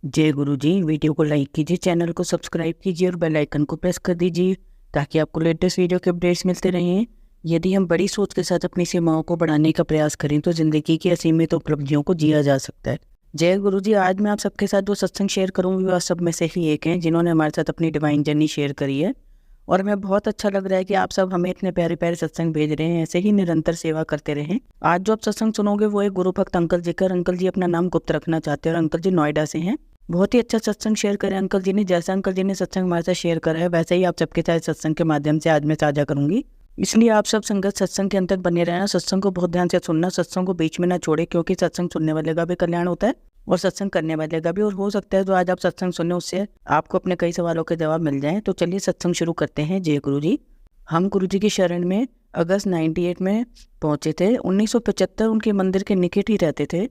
जय गुरु जी। वीडियो को लाइक कीजिए, चैनल को सब्सक्राइब कीजिए और बेल आइकन को प्रेस कर दीजिए ताकि आपको लेटेस्ट वीडियो के अपडेट्स मिलते रहें। यदि हम बड़ी सोच के साथ अपनी सीमाओं को बढ़ाने का प्रयास करें तो जिंदगी की असीमित उपलब्धियों को जिया जा सकता है। जय गुरु जी। आज मैं आप सबके साथ जो सत्संग शेयर करूँगी वह सब में से ही एक हैं जिन्होंने हमारे साथ अपनी डिवाइन जर्नी शेयर करी है और हमें बहुत अच्छा लग रहा है कि आप सब हमें इतने प्यारे प्यारे सत्संग भेज रहे हैं। ऐसे ही निरंतर सेवा करते रहें। आज जो आप सत्संग सुनोगे वो एक गुरु भक्त अंकल जी का। अंकल जी अपना नाम गुप्त रखना चाहते हैं और अंकल जी नोएडा से हैं। बहुत ही अच्छा सत्संग शेयर करें अंकल जी ने। जैसा अंकल जी ने सत्संग हमारे साथ शेयर करा है वैसे ही आप सबके साथ सत्संग के माध्यम से आज मैं साझा करूंगी। इसलिए आप सब संगत सत्संग के अंत तक बने रहना। सत्संग को बहुत ध्यान से सुनना, सत्संग को बीच में ना छोड़े, क्योंकि सत्संग सुनने वाले का भी कल्याण होता है और सत्संग करने वाले का भी। और हो सकता है जो आज आप सत्संग सुने उससे आपको अपने कई सवालों के जवाब मिल जाएं। तो चलिए सत्संग शुरू करते हैं। जय गुरु जी। हम गुरु जी की शरण में अगस्त 98 में पहुंचे थे। 1975 उनके मंदिर के निकट ही रहते थे,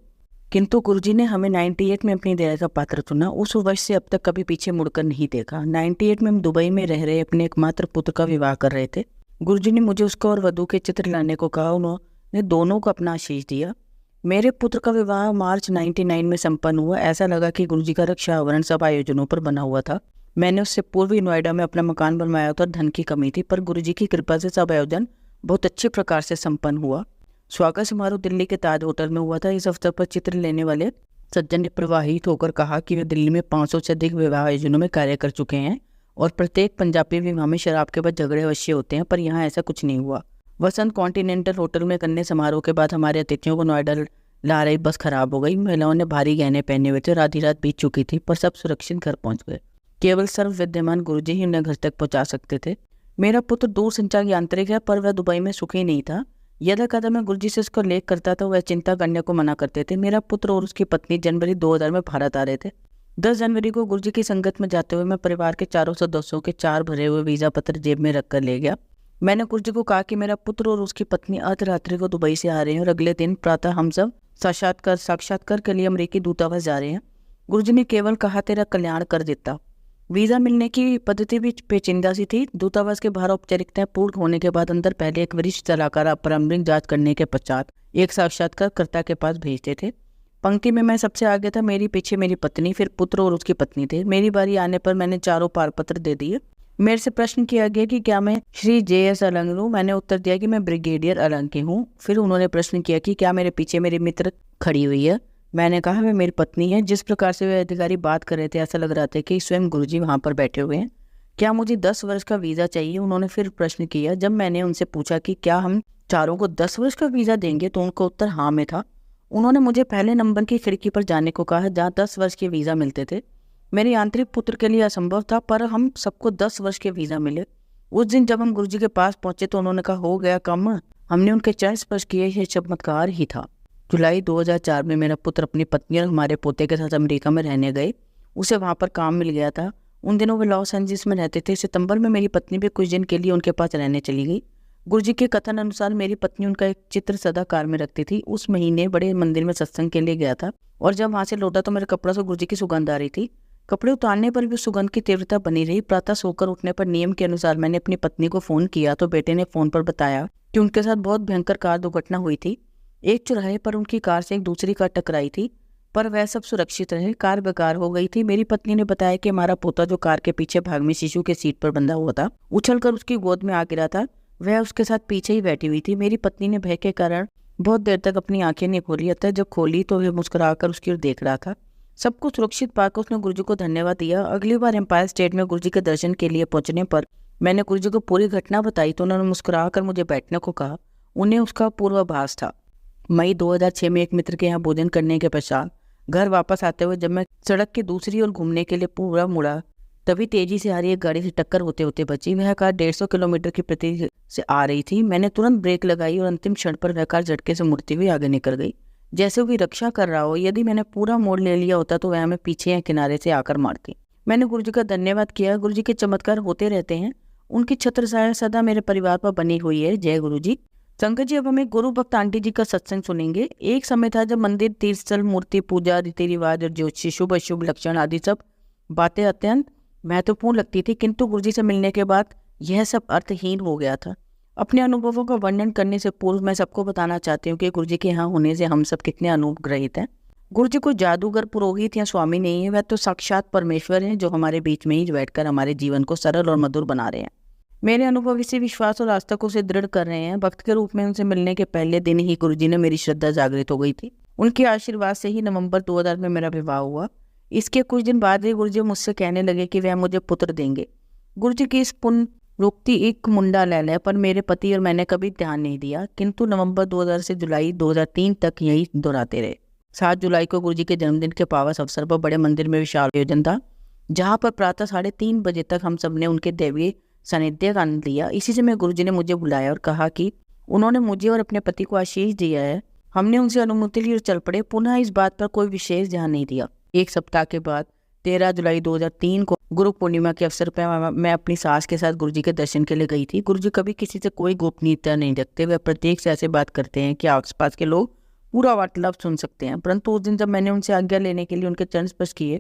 किंतु गुरुजी ने हमें 98 में अपनी दया का पात्र चुना। उस वर्ष से अब तक कभी पीछे मुड़कर नहीं देखा। 98 में हम दुबई में रह रहे अपने एकमात्र पुत्र का विवाह कर रहे थे। गुरुजी ने मुझे उसका और वधू के चित्र लाने को कहा। उन्होंने दोनों को अपना आशीष दिया। मेरे पुत्र का विवाह मार्च 99 में संपन्न हुआ। ऐसा लगा कि गुरुजी का रक्षा आवरण सब आयोजनों पर बना हुआ था। मैंने उससे पूर्व ही नोएडा में अपना मकान बनवाया था। धन की कमी थी, पर गुरुजी की कृपा से सब आयोजन बहुत अच्छे प्रकार से संपन्न हुआ। स्वागत समारोह दिल्ली के ताज होटल में हुआ था। इस अवसर पर चित्र लेने वाले सज्जन ने प्रवाहित होकर कहा कि वे दिल्ली में 500 से अधिक विवाह आयोजनों में कार्य कर चुके हैं और प्रत्येक पंजाबी विवाह में शराब के बाद झगड़े अवश्य होते हैं, पर यहाँ ऐसा कुछ नहीं हुआ। वसंत कॉन्टिनेंटल होटल में करने समारोह के बाद हमारे अतिथियों को नोएडा ला रही बस खराब हो गई। महिलाओं ने भारी गहने पहने हुए थे। आधी रात बीत चुकी थी, पर सब सुरक्षित घर पहुंच गए। केवल सर्व विद्यमान गुरुजी ही उन्हें घर तक पहुंचा सकते थे। मेरा पुत्र दूर संचार यांत्रिक है, पर वह दुबई में सुखी नहीं था। यदा कदा मैं गुरुजी से उसका लेख करता था वह चिंता करने को मना करते थे। मेरा पुत्र और उसकी पत्नी जनवरी 2000 में भारत आ रहे थे। 10 जनवरी को गुरुजी की संगत में जाते हुए मैं परिवार के चारों सदस्यों के 4 भरे हुए वीजा पत्र जेब में रखकर ले गया। मैंने गुरुजी को कहा कि मेरा पुत्र और उसकी पत्नी अर्धरात्रि को दुबई से आ रहे हैं और अगले दिन प्रातः हम सब साक्षात्कार के लिए अमेरिकी दूतावास जा रहे हैं। गुरुजी ने केवल कहा तेरा कल्याण कर देता। वीजा मिलने की पद्धति भी पेचीदा सी थी। दूतावास के बाहर औपचारिकताएं पूर्ण होने के बाद अंदर पहले एक वरिष्ठ सलाहकार प्रारंभिक जांच करने के पश्चात एक साक्षात्कारकर्ता के पास भेजते थे। पंक्ति में मैं सबसे आगे था। मेरी पीछे मेरी पत्नी, फिर पुत्र और उसकी पत्नी थे। मेरी बारी आने पर मैंने चारों पारपत्र दे दिए। मेरे से प्रश्न किया गया कि क्या मैं श्री JS अलंग हूँ। मैंने उत्तर दिया कि मैं ब्रिगेडियर अलंग हूँ। फिर उन्होंने प्रश्न किया कि क्या मेरे पीछे मेरी मित्र खड़ी हुई है। मैंने कहा वह मेरी पत्नी है। जिस प्रकार से वे अधिकारी बात कर रहे थे ऐसा लग रहा था कि स्वयं गुरुजी वहां पर बैठे हुए हैं। क्या मुझे 10 वर्ष का वीजा चाहिए? उन्होंने फिर प्रश्न किया। जब मैंने उनसे पूछा कि क्या हम चारों को 10 वर्ष का वीजा देंगे तो उनका उत्तर हाँ में था। उन्होंने मुझे पहले नंबर की खिड़की पर जाने को कहा जहाँ 10 वर्ष के वीजा मिलते थे। मेरे आंतरिक पुत्र के लिए असंभव था, पर हम सबको 10 वर्ष के वीजा मिले। उस दिन जब हम गुरुजी के पास पहुंचे तो उन्होंने कहा हो गया कम। हमने उनके चरण स्पर्श किए। यह चमत्कार ही था। जुलाई 2004 में मेरा पुत्र अपनी पत्नी और हमारे पोते के साथ अमेरिका में रहने गए। उसे वहाँ पर काम मिल गया था। उन दिनों वे लॉस एंजलिस में रहते थे। सितंबर में मेरी पत्नी भी कुछ दिन के लिए उनके पास रहने चली गई। गुरुजी के कथन अनुसार मेरी पत्नी उनका एक चित्र सदा कार में रखती थी। उस महीने बड़े मंदिर में सत्संग के लिए गया था और जब वहाँ से लौटा तो मेरे कपड़ों से गुरुजी की सुगंध आ रही थी। कपड़े उतारने पर भी सुगंध की तीव्रता बनी रही। प्रातः सोकर उठने पर नियम के अनुसार मैंने अपनी पत्नी को फोन किया तो बेटे ने फोन पर बताया कि उनके साथ बहुत भयंकर कार दुर्घटना हुई थी। एक चौराहे पर उनकी कार से एक दूसरी कार टकराई थी, पर वह सब सुरक्षित रहे। कार बेकार हो गई थी। मेरी पत्नी ने बताया कि हमारा पोता जो कार के पीछे भाग में शिशु के सीट पर बंधा हुआ था उछलकर उसकी गोद में आ गिरा था। वह उसके साथ पीछे ही बैठी हुई थी। मेरी पत्नी ने भय के कारण बहुत देर तक अपनी आंखें नहीं खोली। अतः जब खोली तो वह मुस्कुराकर उसकी ओर देख रहा था। सबको सुरक्षित पाकर उसने गुरुजी को धन्यवाद दिया। अगली बार एम्पायर स्टेट में गुरुजी के दर्शन के लिए पहुंचने पर मैंने गुरुजी को पूरी घटना बताई तो उन्होंने मुस्कुराकर मुझे बैठने को कहा। उन्हें उसका पूर्वाभास था। मई 2006 में एक मित्र के यहाँ भोजन करने के पश्चात घर वापस आते हुए जब मैं सड़क की दूसरी ओर घूमने के लिए पूरा मुड़ा तभी तेजी से आ रही एक गाड़ी से टक्कर होते होते बची। वह कार 150 किलोमीटर की प्रति से आ रही थी। मैंने तुरंत ब्रेक लगाई और अंतिम क्षण पर वह कार झटके से मुड़ती हुई आगे निकल गई, जैसे वो रक्षा कर रहा हो। यदि मैंने पूरा मोड़ ले लिया होता तो वह हमें पीछे या किनारे से आकर मारती। मैंने गुरुजी का धन्यवाद किया। गुरुजी के चमत्कार होते रहते हैं। उनकी छत्र छाया सदा मेरे परिवार पर बनी हुई है। जय गुरु जी। संकट जी, अब हमें गुरु भक्त आंटी जी का सत्संग सुनेंगे। एक समय था जब मंदिर, तीर्थस्थल, मूर्ति पूजा, रीति रिवाज और ज्योतिषी, शुभ अशुभ लक्षण आदि सब बातें अत्यंत महत्वपूर्ण लगती थी, किंतु गुरुजी से मिलने के बाद यह सब अर्थहीन हो गया था। अपने अनुभवों का वर्णन करने से पूर्व मैं सबको बताना चाहती हूँ कि गुरुजी के यहाँ होने से हम सब कितने अनुग्रहित हैं। गुरु जी कोई जादूगर, पुरोहित या स्वामी नहीं है, वह तो साक्षात परमेश्वर हैं जो हमारे बीच में ही बैठकर हमारे जीवन को सरल और मधुर बना रहे हैं। मेरे अनुभव इसी विश्वास और आस्था को उसे दृढ़ कर रहे हैं। भक्त के रूप में उनसे मिलने के पहले दिन ही गुरु जी ने मेरी श्रद्धा जागृत हो गई थी। उनके आशीर्वाद से ही नवंबर 2000 में मेरा विवाह हुआ। इसके कुछ दिन बाद ही गुरु जी मुझसे कहने लगे कि वह मुझे पुत्र देंगे। गुरु जी की इस पुनरुक्ति एक मुंडा ले ले, पर मेरे पति और मैंने कभी ध्यान नहीं दिया, किंतु नवंबर 2000 से जुलाई 2003 तक यही दोहराते रहे। 7 जुलाई को गुरु जी के जन्मदिन के पावन अवसर पर बड़े मंदिर में विशाल आयोजन था, जहाँ पर प्रातः 3:30 बजे तक हम सब ने उनके दैवीय सानिध्य का आनंद लिया। इसी समय गुरु जी ने मुझे बुलाया और कहा कि उन्होंने मुझे और अपने पति को आशीष दिया है। हमने उनसे अनुमति ली और चल पड़े। पुनः इस बात पर कोई विशेष ध्यान नहीं दिया। एक सप्ताह के बाद 13 जुलाई 2003 को गुरु पूर्णिमा के अवसर पर मैं अपनी सास के साथ गुरु जी के दर्शन के लिए गई थी। गुरु जी कभी किसी से कोई गोपनीयता नहीं रखते। वे प्रत्येक से ऐसे बात करते हैं कि आसपास के लोग पूरा वार्तालाप सुन सकते हैं। परंतु उस दिन जब मैंने उनसे आज्ञा लेने के लिए उनके चरण स्पर्श किए,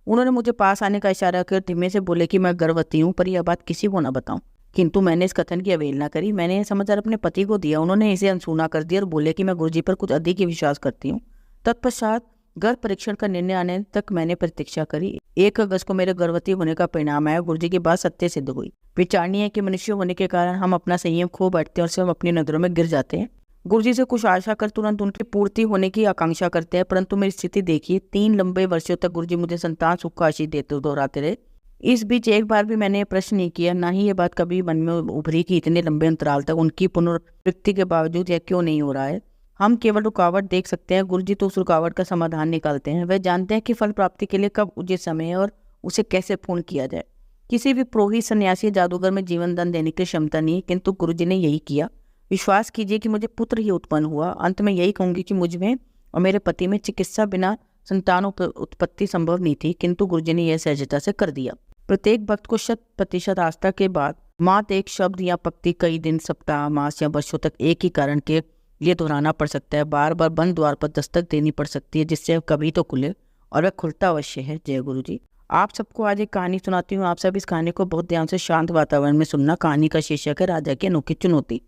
उन्होंने मुझे पास आने का इशारा कर धीमे से बोले कि मैं गर्भवती हूँ, पर यह बात किसी को ना बताऊं। किंतु मैंने इस कथन की अवहेलना करी। मैंने यह समाचार अपने पति को दिया। उन्होंने इसे अनसुना कर दिया और बोले कि मैं गुरु जी पर कुछ अधिक ही विश्वास करती हूँ। तत्पश्चात गर्भ परीक्षण का निर्णय आने तक मैंने प्रतीक्षा करी। 1 अगस्त को मेरे गर्भवती होने का परिणाम आया। गुरु जी की बात सत्य सिद्ध हुई। विचारणीय है कि मनुष्य होने के कारण हम अपना संयम खो बैठते हैं और स्वयं अपनी नजरों में गिर जाते हैं। गुरु जी से कुछ आशा कर तुरंत उनकी पूर्ति होने की आकांक्षा करते हैं, परंतु मेरी स्थिति देखिए। 3 लंबे वर्षों तक गुरु जी मुझे संतान सुख का आशीष देते दोहराते रहे। इस बीच एक बार भी मैंने प्रश्न नहीं किया, ना ही ये बात कभी मन में उभरी कि इतने लंबे अंतराल तक उनकी पुनरावृत्ति के बावजूद यह क्यों नहीं हो रहा है। हम केवल रुकावट देख सकते हैं, गुरु जी तो उस रुकावट का समाधान निकालते हैं। वह जानते हैं कि फल प्राप्ति के लिए कब उचित समय है और उसे कैसे पूर्ण किया जाए। किसी भी पुरोहित, सन्यासी, जादूगर में जीवन दान देने की क्षमता नहीं, किंतु गुरु जी ने यही किया। विश्वास कीजिए कि मुझे पुत्र ही उत्पन्न हुआ। अंत में यही कहूंगी कि मुझ में और मेरे पति में चिकित्सा बिना संतान उत्पत्ति संभव नहीं थी, किंतु गुरु जी ने यह सहजता से कर दिया। प्रत्येक भक्त को 100% आस्था के बाद मात्र एक शब्द या पंक्ति कई दिन, सप्ताह, मास या वर्षों तक एक ही कारण के लिए दोहराना पड़ सकता है। बार बार बंद द्वार पर दस्तक देनी पड़ सकती है, जिससे कभी तो खुले, और वह खुलता अवश्य है। जय गुरु जी। आप सबको आज एक कहानी सुनाती हूँ। आप सब इस कहानी को बहुत ध्यान से शांत वातावरण में सुनना। कहानी का शीर्षक है राजा की अनोखी चुनौती।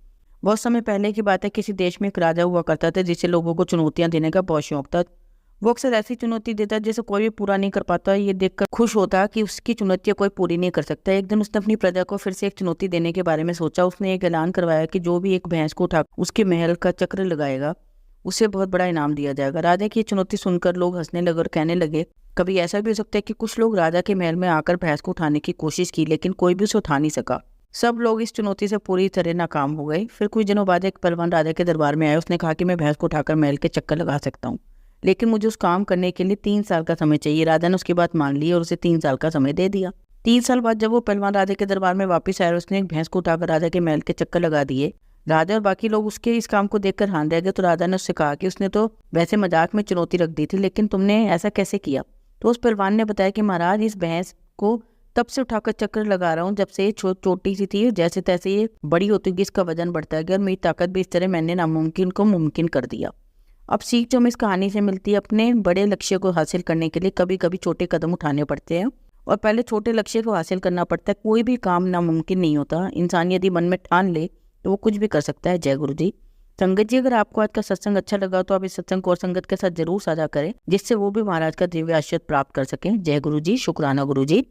बहुत समय पहले की बात है। किसी देश में एक राजा हुआ करता था जिसे लोगों को चुनौतियां देने का बहुत शौक था। वो अक्सर ऐसी चुनौती देता जिसे कोई भी पूरा नहीं कर पाता। ये देखकर खुश होता कि उसकी चुनौतियां कोई पूरी नहीं कर सकता। एक दिन उसने अपनी प्रजा को फिर से एक चुनौती देने के बारे में सोचा। उसने एक ऐलान करवाया कि जो भी एक भैंस को उठा उसके महल का चक्र लगाएगा, उसे बहुत बड़ा इनाम दिया जाएगा। राजा की चुनौती सुनकर लोग हंसने लगे और कहने लगे, कभी ऐसा भी हो सकता है कि कुछ लोग राजा के महल में आकर भैंस को उठाने की कोशिश की, लेकिन कोई भी उसे उठा नहीं सका। सब लोग इस चुनौती से पूरी तरह नाकाम हो गए। फिर कुछ दिनों बाद एक पहलवान राजा के दरबार में आया। उसने कहा कि मैं भैंस को उठाकर महल के चक्कर लगा सकता हूँ, लेकिन मुझे उस काम करने के लिए 3 साल का समय चाहिए। राजा ने उसकी बात मान ली और उसे 3 साल का समय दे दिया। 3 साल बाद जब वो पहलवान राजा के दरबार में वापस आया, उसने एक भैंस को उठाकर राजा के महल के चक्कर लगा दिए। राजा और बाकी लोग उसके इस काम को देखकर हैरान रह गए। तो राजा ने उससे कहा कि उसने तो वैसे मजाक में चुनौती रख दी थी, लेकिन तुमने ऐसा कैसे किया। तो उस पहलवान ने बताया कि महाराज, इस भैंस को तब से उठाकर चक्कर लगा रहा हूँ जब से ये छोटी सी थी। जैसे तैसे ये बड़ी होती गई, इसका वजन बढ़ता गया और मेरी ताकत भी इस तरह मैंने नामुमकिन को मुमकिन कर दिया। अब सीख जो हमें इस कहानी से मिलती है, अपने बड़े लक्ष्य को हासिल करने के लिए कभी कभी छोटे कदम उठाने पड़ते हैं और पहले छोटे लक्ष्य को हासिल करना पड़ता है। कोई भी काम नामुमकिन नहीं होता। इंसान यदि मन में ठान ले तो वो कुछ भी कर सकता है। जय गुरु जी। संगत जी, अगर आपको आज का सत्संग अच्छा लगा तो आप इस सत्संग को और संगत के साथ जरूर साझा करें, जिससे वो भी महाराज का दिव्य आशीर्वाद प्राप्त कर सकें। जय गुरु जी। शुक्राना गुरु जी।